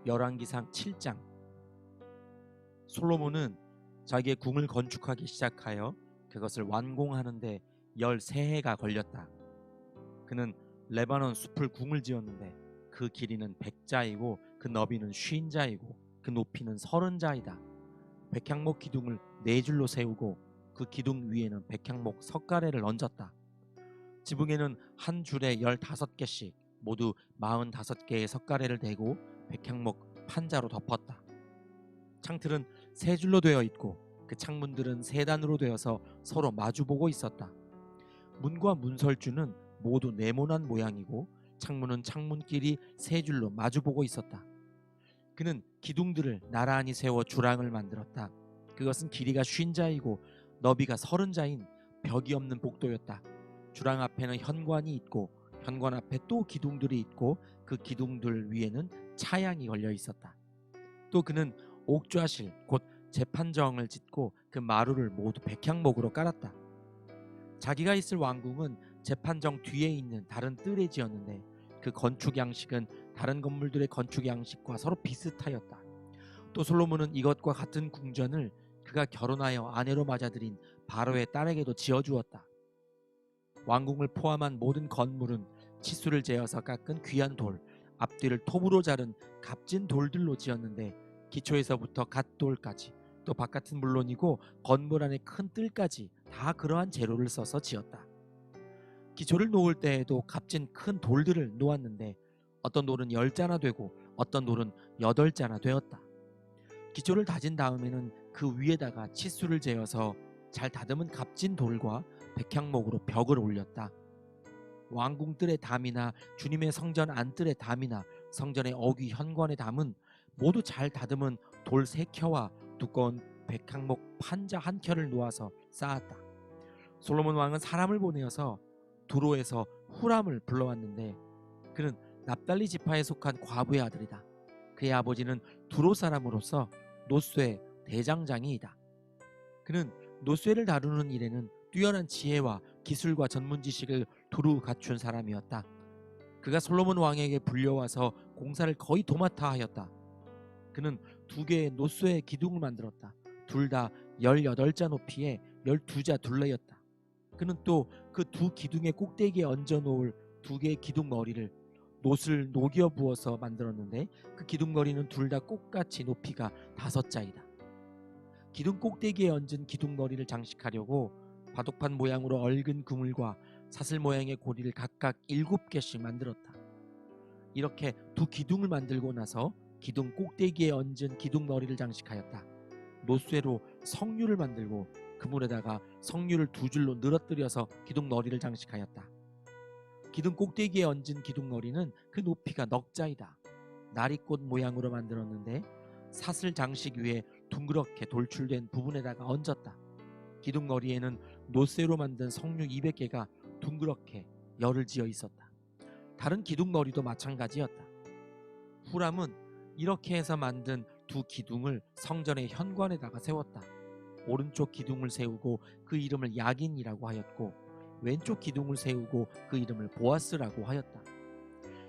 열왕기상 7장. 솔로몬은 자기의 궁을 건축하기 시작하여 그것을 완공하는데 13해가 걸렸다. 그는 레바논 숲을 궁을 지었는데 그 길이는 100자이고 그 너비는 50자이고 그 높이는 30자이다. 백향목 기둥을 4줄로 세우고 그 기둥 위에는 백향목 석가래를 얹었다. 지붕에는 한 줄에 15개씩 모두 45개의 석가래를 대고 백향목 판자로 덮었다. 창틀은 3줄로 되어 있고 그 창문들은 3단으로 되어서 서로 마주보고 있었다. 문과 문설주는 모두 네모난 모양이고 창문은 창문끼리 3줄로 마주보고 있었다. 그는 기둥들을 나란히 세워 주랑을 만들었다. 그것은 길이가 50자이고 너비가 30자인 벽이 없는 복도였다. 주랑 앞에는 현관이 있고 현관 앞에 또 기둥들이 있고 그 기둥들 위에는 차양이 걸려 있었다. 또 그는 옥좌실 곧 재판정을 짓고 그 마루를 모두 백향목으로 깔았다. 자기가 있을 왕궁은 재판정 뒤에 있는 다른 뜰에 지었는데 그 건축 양식은 다른 건물들의 건축 양식과 서로 비슷하였다. 또 솔로몬은 이것과 같은 궁전을 그가 결혼하여 아내로 맞아들인 바로의 딸에게도 지어주었다. 왕궁을 포함한 모든 건물은 치수를 재어서 깎은 귀한 돌, 앞뒤를 톱으로 자른 값진 돌들로 지었는데 기초에서부터 갓돌까지 또 바깥은 물론이고 건물 안의 큰 뜰까지 다 그러한 재료를 써서 지었다. 기초를 놓을 때에도 값진 큰 돌들을 놓았는데 어떤 돌은 10자나 되고 어떤 돌은 8자나 되었다. 기초를 다진 다음에는 그 위에다가 치수를 재어서 잘 다듬은 값진 돌과 백향목으로 벽을 올렸다. 왕궁 뜰의 담이나 주님의 성전 안뜰의 담이나 성전의 어귀 현관의 담은 모두 잘 다듬은 돌 3켜와 두꺼운 백향목 판자 1켜를 놓아서 쌓았다. 솔로몬 왕은 사람을 보내어서 두로에서 후람을 불러왔는데 그는 납달리 지파에 속한 과부의 아들이다. 그의 아버지는 두로 사람으로서 노쇠 대장장이이다. 그는 노쇠를 다루는 일에는 뛰어난 지혜와 기술과 전문 지식을 두루 갖춘 사람이었다. 그가 솔로몬 왕에게 불려와서 공사를 거의 도맡아 하였다. 그는 2개의 노쇠의 기둥을 만들었다. 둘 다 18자 높이에 12자 둘레였다. 그는 또 그 2 기둥의 꼭대기에 얹어 놓을 2개의 기둥 머리를 노슬 녹여 부어서 만들었는데 그 기둥 머리는 둘 다 똑같이 높이가 5자이다. 기둥 꼭대기에 얹은 기둥 머리를 장식하려고 바둑판 모양으로 얽은 그물과 사슬 모양의 고리를 각각 7개씩 만들었다. 이렇게 2 기둥을 만들고 나서 기둥 꼭대기에 얹은 기둥 머리를 장식하였다. 노쇠로 석류를 만들고 그물에다가 석류를 2줄로 늘어뜨려서 기둥 머리를 장식하였다. 기둥 꼭대기에 얹은 기둥 머리는 그 높이가 넉자이다. 나리꽃 모양으로 만들었는데 사슬 장식 위에 둥그렇게 돌출된 부분에다가 얹었다. 기둥 머리에는 노쇠로 만든 석류 200개가 둥그렇게 열을 지어 있었다. 다른 기둥 머리도 마찬가지였다. 후람은 이렇게 해서 만든 2 기둥을 성전의 현관에다가 세웠다. 오른쪽 기둥을 세우고 그 이름을 야긴이라고 하였고 왼쪽 기둥을 세우고 그 이름을 보아스라고 하였다.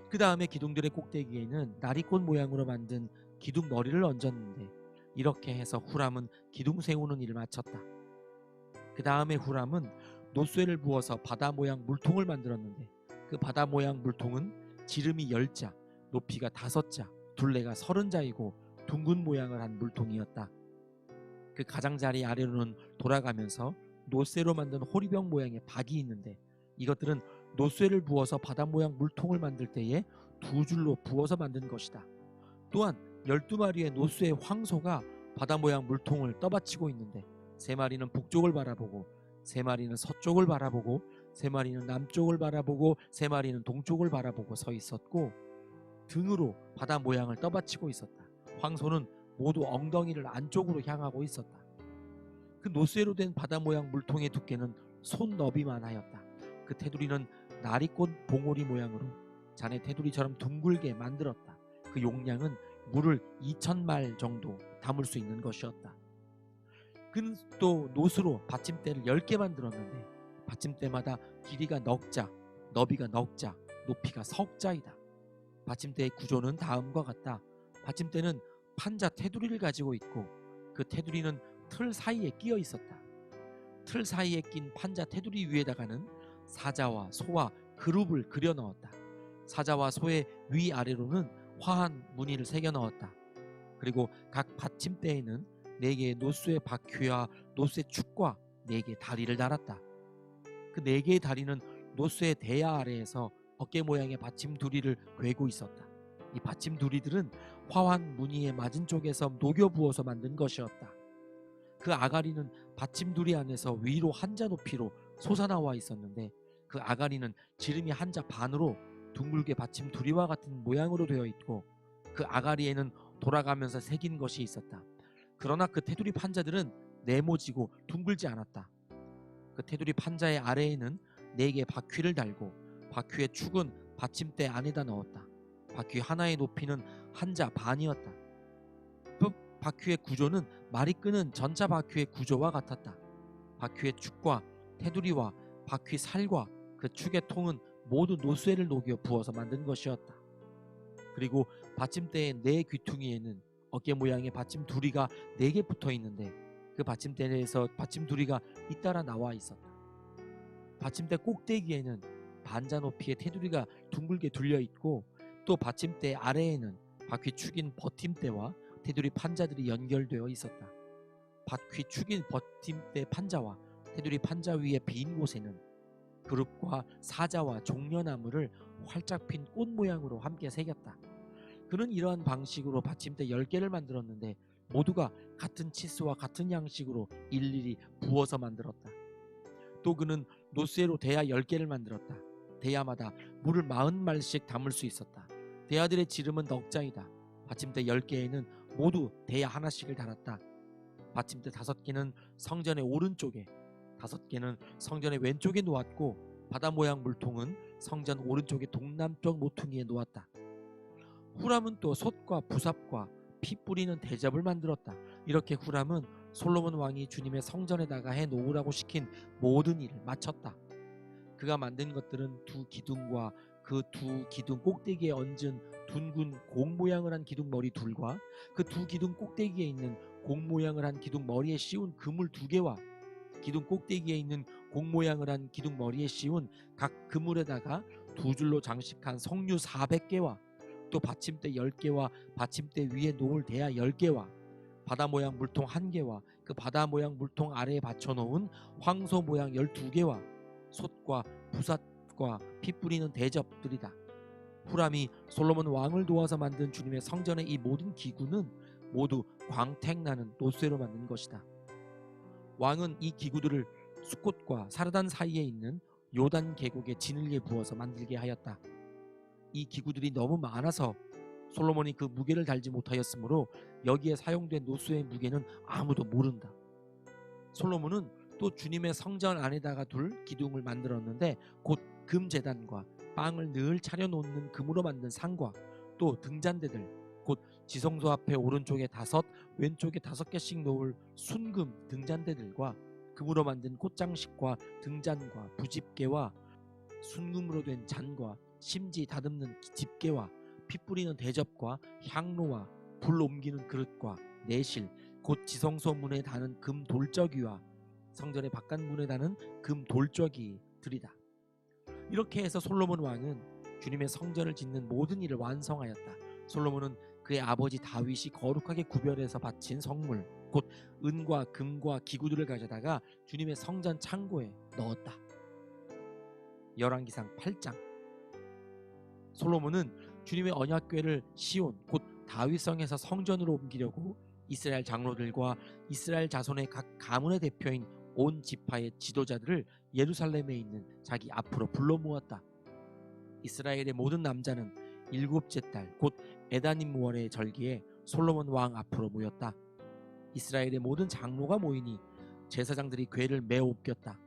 그 다음에 기둥들의 꼭대기에는 나리꽃 모양으로 만든 기둥 머리를 얹었는데 이렇게 해서 후람은 기둥 세우는 일을 마쳤다. 그 다음에 후람은 노쇠를 부어서 바다 모양 물통을 만들었는데 그 바다 모양 물통은 지름이 10자, 높이가 5자, 둘레가 30자이고 둥근 모양을 한 물통이었다. 그 가장자리 아래로는 돌아가면서 노쇠로 만든 호리병 모양의 박이 있는데 이것들은 노쇠를 부어서 바다 모양 물통을 만들 때에 2줄로 부어서 만든 것이다. 또한 12마리의 노쇠의 황소가 바다 모양 물통을 떠받치고 있는데 3마리는 북쪽을 바라보고 3마리는 서쪽을 바라보고 3마리는 남쪽을 바라보고 3마리는 동쪽을 바라보고 서 있었고 등으로 바다 모양을 떠받치고 있었다. 황소는 모두 엉덩이를 안쪽으로 향하고 있었다. 그 노쇠로 된 바다 모양 물통의 두께는 손 너비만 하였다. 그 테두리는 나리꽃 봉오리 모양으로 자네 테두리처럼 둥글게 만들었다. 그 용량은 물을 2000말 정도 담을 수 있는 것이었다. 그는 또 노수로 받침대를 10개 만들었는데 받침대마다 길이가 넉자, 너비가 넉자, 높이가 석자이다. 받침대의 구조는 다음과 같다. 받침대는 판자 테두리를 가지고 있고 그 테두리는 틀 사이에 끼어 있었다. 틀 사이에 낀 판자 테두리 위에다가는 사자와 소와 그룹을 그려 넣었다. 사자와 소의 위아래로는 화한 무늬를 새겨 넣었다. 그리고 각 받침대에는 4개의 노수의 바퀴와 노수의 축과 4개의 다리를 달았다. 그 4개의 다리는 노수의 대야 아래에서 어깨 모양의 받침 두리를 괴고 있었다. 이 받침 두리들은 화환 무늬의 맞은 쪽에서 녹여 부어서 만든 것이었다. 그 아가리는 받침 두리 안에서 위로 한자 높이로 솟아나와 있었는데 그 아가리는 지름이 한자 반으로 둥글게 받침 두리와 같은 모양으로 되어 있고 그 아가리에는 돌아가면서 새긴 것이 있었다. 그러나 그 테두리 판자들은 네모지고 둥글지 않았다. 그 테두리 판자의 아래에는 4개의 바퀴를 달고 바퀴의 축은 받침대 안에다 넣었다. 바퀴 하나의 높이는 한자 반이었다. 그 바퀴의 구조는 말이 끄는 전차 바퀴의 구조와 같았다. 바퀴의 축과 테두리와 바퀴 살과 그 축의 통은 모두 노쇠를 녹여 부어서 만든 것이었다. 그리고 받침대의 4 귀퉁이에는 어깨 모양의 받침 두리가 4개 붙어 있는데 그 받침대에서 받침 두리가 잇따라 나와 있었다. 받침대 꼭대기에는 반자 높이의 테두리가 둥글게 둘려 있고 또 받침대 아래에는 바퀴 축인 버팀대와 테두리 판자들이 연결되어 있었다. 바퀴 축인 버팀대 판자와 테두리 판자 위의 빈 곳에는 그룹과 사자와 종려나무를 활짝 핀 꽃 모양으로 함께 새겼다. 그는 이러한 방식으로 받침대 10개를 만들었는데 모두가 같은 치수와 같은 양식으로 일일이 부어서 만들었다. 또 그는 노쇠로 대야 10개를 만들었다. 대야마다 물을 40말씩 담을 수 있었다. 대야들의 지름은 넉자이다. 받침대 10개에는 모두 대야 하나씩을 달았다. 받침대 5개는 성전의 오른쪽에, 5개는 성전의 왼쪽에 놓았고 바다 모양 물통은 성전 오른쪽의 동남쪽 모퉁이에 놓았다. 후람은 또 솥과 부삽과 피 뿌리는 대접을 만들었다. 이렇게 후람은 솔로몬 왕이 주님의 성전에다가 해 놓으라고 시킨 모든 일을 마쳤다. 그가 만든 것들은 2 기둥과 그 2 기둥 꼭대기에 얹은 둥근 공 모양을 한 기둥 머리 둘과 그 2 기둥 꼭대기에 있는 공 모양을 한 기둥 머리에 씌운 그물 2개와 기둥 꼭대기에 있는 공 모양을 한 기둥 머리에 씌운 각 그물에다가 2줄로 장식한 석류 400개와 또 받침대 10개와 받침대 위에 놓을 대야 10개와 바다 모양 물통 1개와 그 바다 모양 물통 아래에 받쳐놓은 황소 모양 12개와 솥과 부삿과 피 뿌리는 대접들이다. 후람이 솔로몬 왕을 도와서 만든 주님의 성전의 이 모든 기구는 모두 광택나는 노쇠로 만든 것이다. 왕은 이 기구들을 숫꽃과 사르단 사이에 있는 요단 계곡의 진흙에 부어서 만들게 하였다. 이 기구들이 너무 많아서 솔로몬이 그 무게를 달지 못하였으므로 여기에 사용된 노수의 무게는 아무도 모른다. 솔로몬은 또 주님의 성전 안에다가 둘 기둥을 만들었는데 곧 금제단과 빵을 늘 차려놓는 금으로 만든 상과 또 등잔대들 곧 지성소 앞에 오른쪽에 5 왼쪽에 5개씩 놓을 순금 등잔대들과 금으로 만든 꽃장식과 등잔과 부집게와 순금으로 된 잔과 심지 다듬는 집게와 피 뿌리는 대접과 향로와 불 옮기는 그릇과 내실 곧 지성소 문에 다는 금 돌적이와 성전의 바깥문에 다는 금 돌적이들이다. 이렇게 해서 솔로몬 왕은 주님의 성전을 짓는 모든 일을 완성하였다. 솔로몬은 그의 아버지 다윗이 거룩하게 구별해서 바친 성물 곧 은과 금과 기구들을 가져다가 주님의 성전 창고에 넣었다. 열왕기상 8장. 솔로몬은 주님의 언약궤를 시온 곧 다윗성에서 성전으로 옮기려고 이스라엘 장로들과 이스라엘 자손의 각 가문의 대표인 온 지파의 지도자들을 예루살렘에 있는 자기 앞으로 불러 모았다. 이스라엘의 모든 남자는 7째 달 곧 에다님 월의 절기에 솔로몬 왕 앞으로 모였다. 이스라엘의 모든 장로가 모이니 제사장들이 궤를 메어 옮겼다.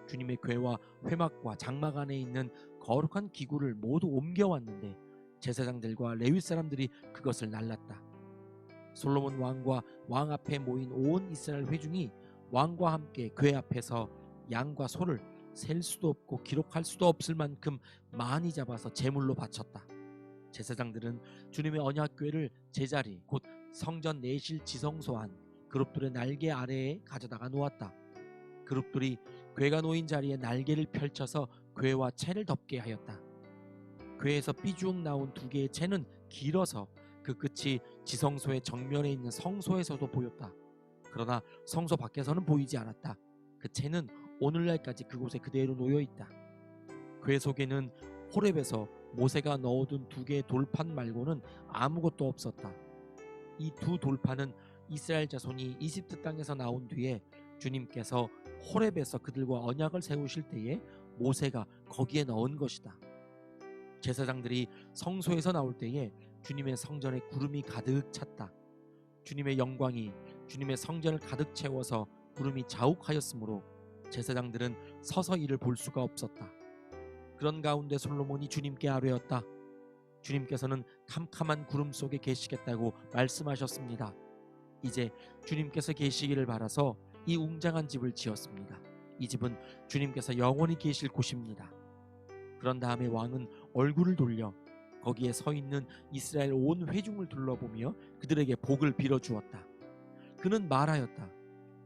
주님의 궤와 회막과 장막 안에 있는 거룩한 기구를 모두 옮겨왔는데 제사장들과 레위 사람들이 그것을 날랐다. 솔로몬 왕과 왕 앞에 모인 온 이스라엘 회중이 왕과 함께 궤 앞에서 양과 소를 셀 수도 없고 기록할 수도 없을 만큼 많이 잡아서 제물로 바쳤다. 제사장들은 주님의 언약궤를 제자리 곧 성전 내실 지성소 안 그룹들의 날개 아래에 가져다가 놓았다. 그룹들이 궤가 놓인 자리에 날개를 펼쳐서 궤와 채를 덮게 하였다. 궤에서 삐죽 나온 두 개의 채는 길어서 그 끝이 지성소의 정면에 있는 성소에서도 보였다. 그러나 성소 밖에서는 보이지 않았다. 그 채는 오늘날까지 그곳에 그대로 놓여 있다. 궤 속에는 호렙에서 모세가 넣어둔 두 개의 돌판 말고는 아무것도 없었다. 이 두 돌판은 이스라엘 자손이 이집트 땅에서 나온 뒤에 주님께서 호렙에서 그들과 언약을 세우실 때에 모세가 거기에 넣은 것이다. 제사장들이 성소에서 나올 때에 주님의 성전에 구름이 가득 찼다. 주님의 영광이 주님의 성전을 가득 채워서 구름이 자욱하였으므로 제사장들은 서서 이를 볼 수가 없었다. 그런 가운데 솔로몬이 주님께 아뢰었다. 주님께서는 캄캄한 구름 속에 계시겠다고 말씀하셨습니다. 이제 주님께서 계시기를 바라서 이 웅장한 집을 지었습니다. 이 집은 주님께서 영원히 계실 곳입니다. 그런 다음에 왕은 얼굴을 돌려 거기에 서 있는 이스라엘 온 회중을 둘러보며 그들에게 복을 빌어주었다. 그는 말하였다.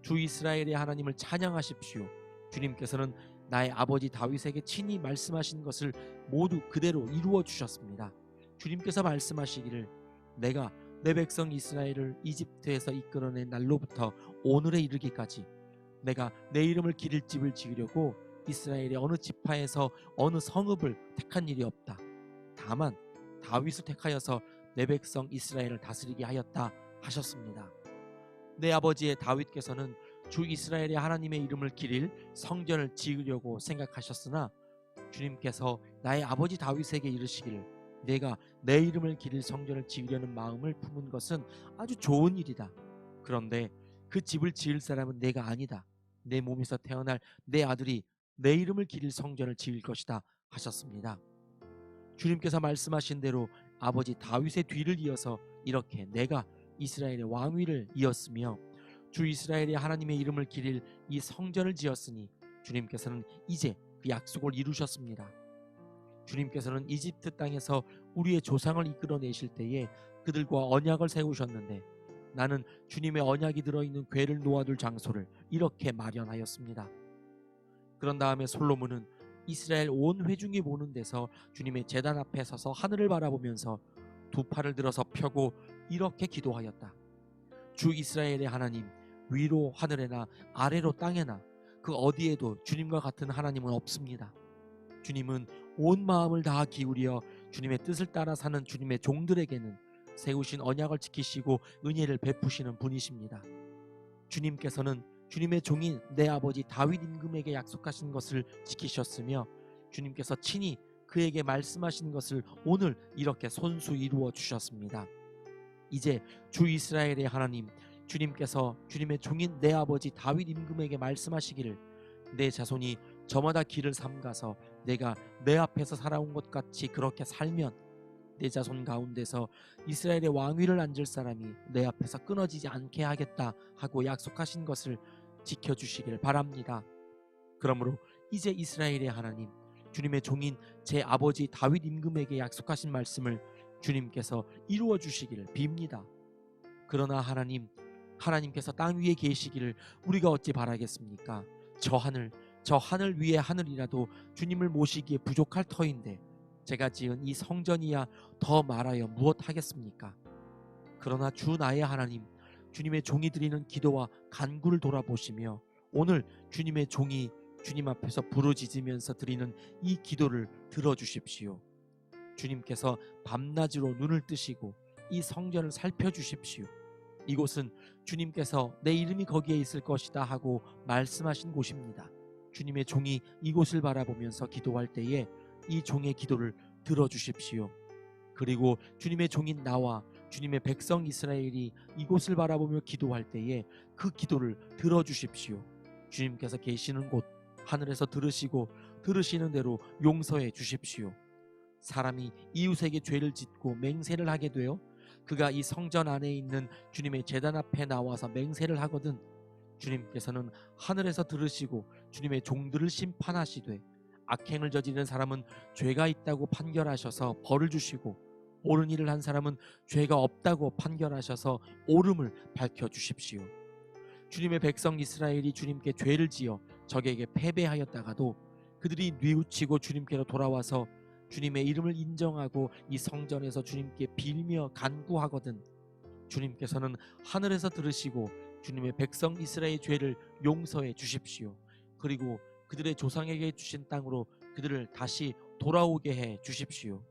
주 이스라엘의 하나님을 찬양하십시오. 주님께서는 나의 아버지 다윗에게 친히 말씀하신 것을 모두 그대로 이루어 주셨습니다. 주님께서 말씀하시기를 내가 내 백성 이스라엘을 이집트에서 이끌어낸 날로부터 오늘에 이르기까지 내가 내 이름을 기릴 집을 지으려고 이스라엘의 어느 지파에서 어느 성읍을 택한 일이 없다. 다만 다윗을 택하여서 내 백성 이스라엘을 다스리게 하였다 하셨습니다. 내 아버지의 다윗께서는 주 이스라엘의 하나님의 이름을 기릴 성전을 지으려고 생각하셨으나 주님께서 나의 아버지 다윗에게 이르시기를 내가 내 이름을 기릴 성전을 지으려는 마음을 품은 것은 아주 좋은 일이다. 그런데 그 집을 지을 사람은 내가 아니다. 내 몸에서 태어날 내 아들이 내 이름을 기릴 성전을 지을 것이다 하셨습니다. 주님께서 말씀하신 대로 아버지 다윗의 뒤를 이어서 이렇게 내가 이스라엘의 왕위를 이었으며 주 이스라엘의 하나님의 이름을 기릴 이 성전을 지었으니 주님께서는 이제 그 약속을 이루셨습니다. 주님께서는 이집트 땅에서 우리의 조상을 이끌어내실 때에 그들과 언약을 세우셨는데 나는 주님의 언약이 들어있는 궤를 놓아둘 장소를 이렇게 마련하였습니다. 그런 다음에 솔로몬은 이스라엘 온 회중이 보는 데서 주님의 제단 앞에 서서 하늘을 바라보면서 두 팔을 들어서 펴고 이렇게 기도하였다. 주 이스라엘의 하나님, 위로 하늘에나 아래로 땅에나 그 어디에도 주님과 같은 하나님은 없습니다. 주님은 온 마음을 다 기울여 주님의 뜻을 따라 사는 주님의 종들에게는 세우신 언약을 지키시고 은혜를 베푸시는 분이십니다. 주님께서는 주님의 종인 내 아버지 다윗 임금에게 약속하신 것을 지키셨으며 주님께서 친히 그에게 말씀하신 것을 오늘 이렇게 손수 이루어 주셨습니다. 이제 주 이스라엘의 하나님 주님께서 주님의 종인 내 아버지 다윗 임금에게 말씀하시기를 내 자손이 저마다 길을 삼가서 내가 내 앞에서 살아온 것 같이 그렇게 살면 내 자손 가운데서 이스라엘의 왕위를 앉을 사람이 내 앞에서 끊어지지 않게 하겠다 하고 약속하신 것을 지켜주시길 바랍니다. 그러므로 이제 이스라엘의 하나님 주님의 종인 제 아버지 다윗 임금에게 약속하신 말씀을 주님께서 이루어 주시기를 빕니다. 그러나 하나님께서 땅 위에 계시기를 우리가 어찌 바라겠습니까? 저 하늘 위의 하늘이라도 주님을 모시기에 부족할 터인데 제가 지은 이 성전이야 더 말하여 무엇하겠습니까? 그러나 주 나의 하나님 주님의 종이 드리는 기도와 간구를 돌아보시며 오늘 주님의 종이 주님 앞에서 부르짖으면서 드리는 이 기도를 들어주십시오. 주님께서 밤낮으로 눈을 뜨시고 이 성전을 살펴주십시오. 이곳은 주님께서 내 이름이 거기에 있을 것이다 하고 말씀하신 곳입니다. 주님의 종이 이곳을 바라보면서 기도할 때에 이 종의 기도를 들어주십시오. 그리고 주님의 종인 나와 주님의 백성 이스라엘이 이곳을 바라보며 기도할 때에 그 기도를 들어주십시오. 주님께서 계시는 곳 하늘에서 들으시고 들으시는 대로 용서해 주십시오. 사람이 이웃에게 죄를 짓고 맹세를 하게 되어 그가 이 성전 안에 있는 주님의 제단 앞에 나와서 맹세를 하거든 주님께서는 하늘에서 들으시고 주님의 종들을 심판하시되 악행을 저지르는 사람은 죄가 있다고 판결하셔서 벌을 주시고 옳은 일을 한 사람은 죄가 없다고 판결하셔서 옳음을 밝혀주십시오. 주님의 백성 이스라엘이 주님께 죄를 지어 적에게 패배하였다가도 그들이 뉘우치고 주님께로 돌아와서 주님의 이름을 인정하고 이 성전에서 주님께 빌며 간구하거든 주님께서는 하늘에서 들으시고 주님의 백성 이스라엘의 죄를 용서해 주십시오. 그리고 그들의 조상에게 주신 땅으로 그들을 다시 돌아오게 해 주십시오.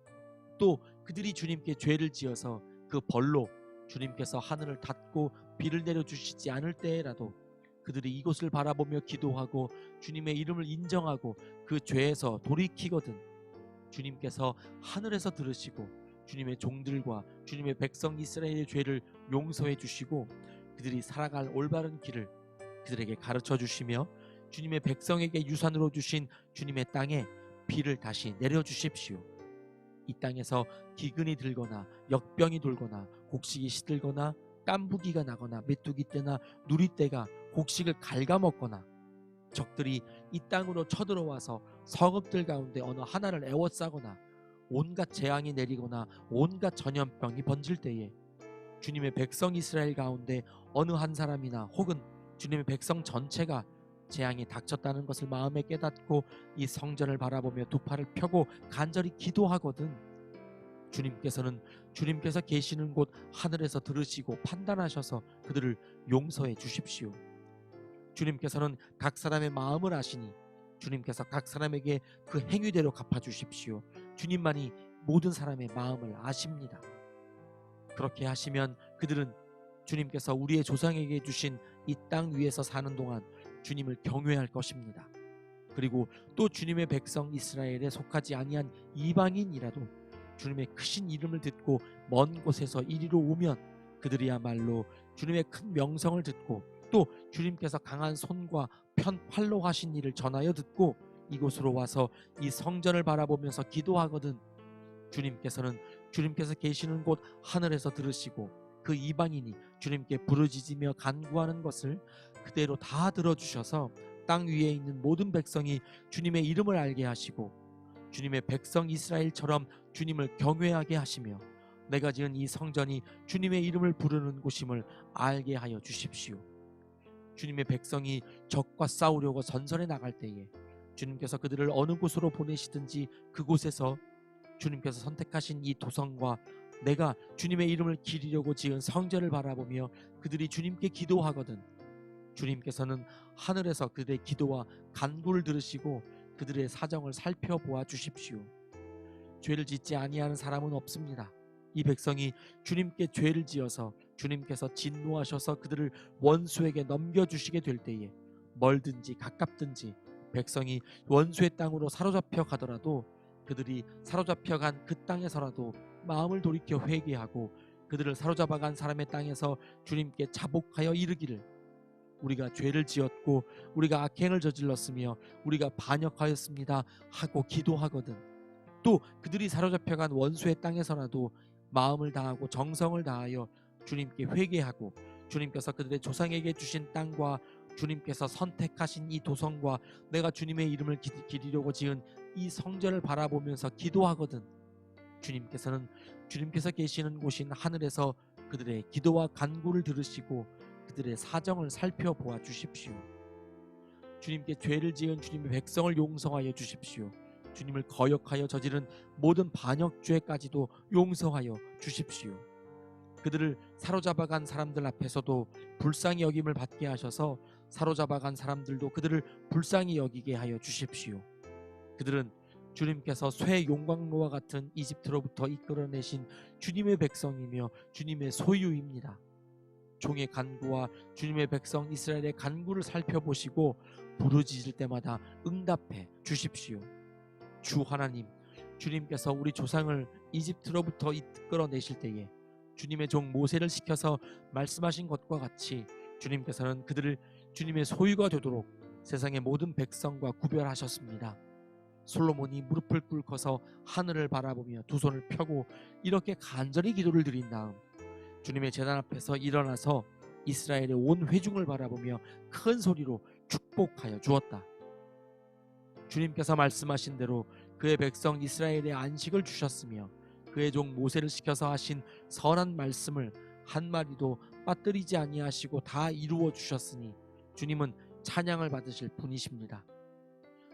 또 그들이 주님께 죄를 지어서 그 벌로 주님께서 하늘을 닫고 비를 내려주시지 않을 때라도 그들이 이곳을 바라보며 기도하고 주님의 이름을 인정하고 그 죄에서 돌이키거든 주님께서 하늘에서 들으시고 주님의 종들과 주님의 백성 이스라엘의 죄를 용서해 주시고 그들이 살아갈 올바른 길을 그들에게 가르쳐 주시며 주님의 백성에게 유산으로 주신 주님의 땅에 비를 다시 내려주십시오. 이 땅에서 기근이 들거나 역병이 돌거나 곡식이 시들거나 깐부기가 나거나 메뚜기 떼나 누리 떼가 곡식을 갉아먹거나 적들이 이 땅으로 쳐들어와서 성읍들 가운데 어느 하나를 에워싸거나 온갖 재앙이 내리거나 온갖 전염병이 번질 때에 주님의 백성 이스라엘 가운데 어느 한 사람이나 혹은 주님의 백성 전체가 재앙이 닥쳤다는 것을 마음에 깨닫고 이 성전을 바라보며 두 팔을 펴고 간절히 기도하거든 주님께서는 주님께서 계시는 곳 하늘에서 들으시고 판단하셔서 그들을 용서해 주십시오. 주님께서는 각 사람의 마음을 아시니 주님께서 각 사람에게 그 행위대로 갚아주십시오. 주님만이 모든 사람의 마음을 아십니다. 그렇게 하시면 그들은 주님께서 우리의 조상에게 주신 이 땅 위에서 사는 동안 주님을 경외할 것입니다. 그리고 또 주님의 백성 이스라엘에 속하지 아니한 이방인이라도 주님의 크신 이름을 듣고 먼 곳에서 이리로 오면 그들이야말로 주님의 큰 명성을 듣고 또 주님께서 강한 손과 활로 하신 일을 전하여 듣고 이곳으로 와서 이 성전을 바라보면서 기도하거든 주님께서 계시는 곳 하늘에서 들으시고 그 이방인이 주님께 부르짖으며 간구하는 것을 그대로 다 들어주셔서 땅 위에 있는 모든 백성이 주님의 이름을 알게 하시고 주님의 백성 이스라엘처럼 주님을 경외하게 하시며 내가 지은 이 성전이 주님의 이름을 부르는 곳임을 알게 하여 주십시오. 주님의 백성이 적과 싸우려고 전선에 나갈 때에 주님께서 그들을 어느 곳으로 보내시든지 그곳에서 주님께서 선택하신 이 도성과 내가 주님의 이름을 기리려고 지은 성전을 바라보며 그들이 주님께 기도하거든 주님께서는 하늘에서 그들의 기도와 간구를 들으시고 그들의 사정을 살펴보아 주십시오. 죄를 짓지 아니하는 사람은 없습니다. 이 백성이 주님께 죄를 지어서 주님께서 진노하셔서 그들을 원수에게 넘겨주시게 될 때에 멀든지 가깝든지 백성이 원수의 땅으로 사로잡혀 가더라도 그들이 사로잡혀 간 그 땅에서라도 마음을 돌이켜 회개하고 그들을 사로잡아 간 사람의 땅에서 주님께 자복하여 이르기를 우리가 죄를 지었고 우리가 악행을 저질렀으며 우리가 반역하였습니다 하고 기도하거든 또 그들이 사로잡혀간 원수의 땅에서라도 마음을 다하고 정성을 다하여 주님께 회개하고 주님께서 그들의 조상에게 주신 땅과 주님께서 선택하신 이 도성과 내가 주님의 이름을 기리려고 지은 이 성전을 바라보면서 기도하거든 주님께서 계시는 곳인 하늘에서 그들의 기도와 간구를 들으시고 그들의 사정을 살펴보아 주십시오. 주님께 죄를 지은 주님의 백성을 용서하여 주십시오. 주님을 거역하여 저지른 모든 반역죄까지도 용서하여 주십시오. 그들을 사로잡아간 사람들 앞에서도 불쌍히 여김을 받게 하셔서 사로잡아간 사람들도 그들을 불쌍히 여기게 하여 주십시오. 그들은 주님께서 쇠 용광로와 같은 이집트로부터 이끌어내신 주님의 백성이며 주님의 소유입니다. 종의 간구와 주님의 백성 이스라엘의 간구를 살펴보시고 부르짖을 때마다 응답해 주십시오. 주 하나님, 주님께서 우리 조상을 이집트로부터 이끌어내실 때에 주님의 종 모세를 시켜서 말씀하신 것과 같이 주님께서는 그들을 주님의 소유가 되도록 세상의 모든 백성과 구별하셨습니다. 솔로몬이 무릎을 꿇고서 하늘을 바라보며 두 손을 펴고 이렇게 간절히 기도를 드린 다음 주님의 제단 앞에서 일어나서 이스라엘의 온 회중을 바라보며 큰 소리로 축복하여 주었다. 주님께서 말씀하신 대로 그의 백성 이스라엘의 안식을 주셨으며 그의 종 모세를 시켜서 하신 선한 말씀을 한 마디도 빠뜨리지 아니하시고 다 이루어 주셨으니 주님은 찬양을 받으실 분이십니다.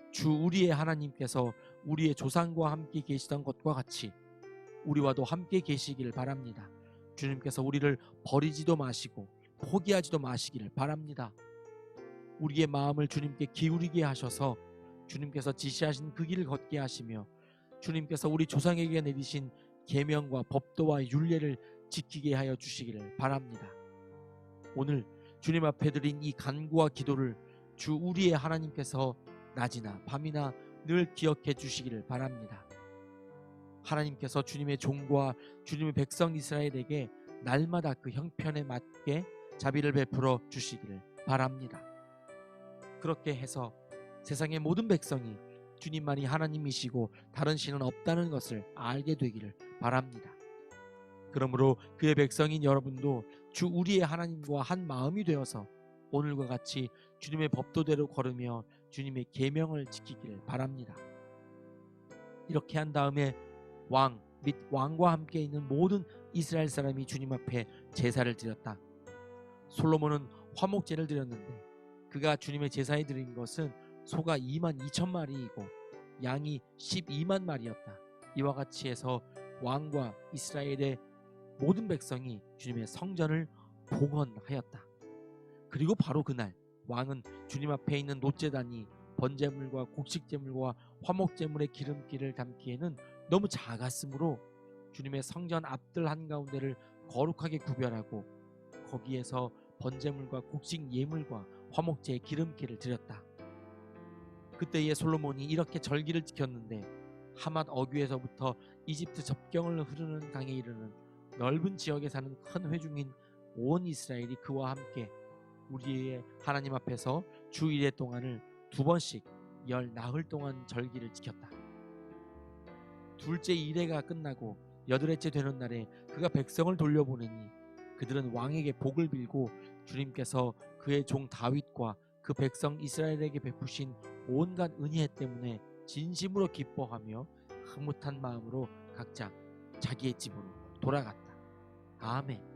주 우리의 하나님께서 우리의 조상과 함께 계시던 것과 같이 우리와도 함께 계시기를 바랍니다. 주님께서 우리를 버리지도 마시고 포기하지도 마시기를 바랍니다. 우리의 마음을 주님께 기울이게 하셔서 주님께서 지시하신 그 길을 걷게 하시며 주님께서 우리 조상에게 내리신 계명과 법도와 율례를 지키게 하여 주시기를 바랍니다. 오늘 주님 앞에 드린 이 간구와 기도를 주 우리의 하나님께서 낮이나 밤이나 늘 기억해 주시기를 바랍니다. 하나님께서 주님의 종과 주님의 백성 이스라엘에게 날마다 그 형편에 맞게 자비를 베풀어 주시기를 바랍니다. 그렇게 해서 세상의 모든 백성이 주님만이 하나님이시고 다른 신은 없다는 것을 알게 되기를 바랍니다. 그러므로 그의 백성인 여러분도 주 우리의 하나님과 한 마음이 되어서 오늘과 같이 주님의 법도대로 걸으며 주님의 계명을 지키기를 바랍니다. 이렇게 한 다음에 왕 및 왕과 함께 있는 모든 이스라엘 사람이 주님 앞에 제사를 드렸다. 솔로몬은 화목제를 드렸는데 그가 주님의 제사에 드린 것은 소가 22,000마리이고 양이 12만 마리였다. 이와 같이 해서 왕과 이스라엘의 모든 백성이 주님의 성전을 봉헌하였다. 그리고 바로 그날 왕은 주님 앞에 있는 놋제단이 번제물과 곡식제물과 화목제물의 기름기를 담기에는 너무 작았으므로 주님의 성전 앞들 한가운데를 거룩하게 구별하고 거기에서 번제물과 곡식 예물과 화목제의 기름기를 드렸다. 그때에 솔로몬이 이렇게 절기를 지켰는데 하맛 어귀에서부터 이집트 접경을 흐르는 강에 이르는 넓은 지역에 사는 큰 회중인 온 이스라엘이 그와 함께 우리의 하나님 앞에서 주 1회 동안을 2번씩 열 나흘 동안 절기를 지켰다. 둘째 1회가 끝나고 8회째 되는 날에 그가 백성을 돌려보내니 그들은 왕에게 복을 빌고 주님께서 그의 종 다윗과 그 백성 이스라엘에게 베푸신 온갖 은혜 때문에 진심으로 기뻐하며 흐뭇한 마음으로 각자 자기의 집으로 돌아갔다. 아멘.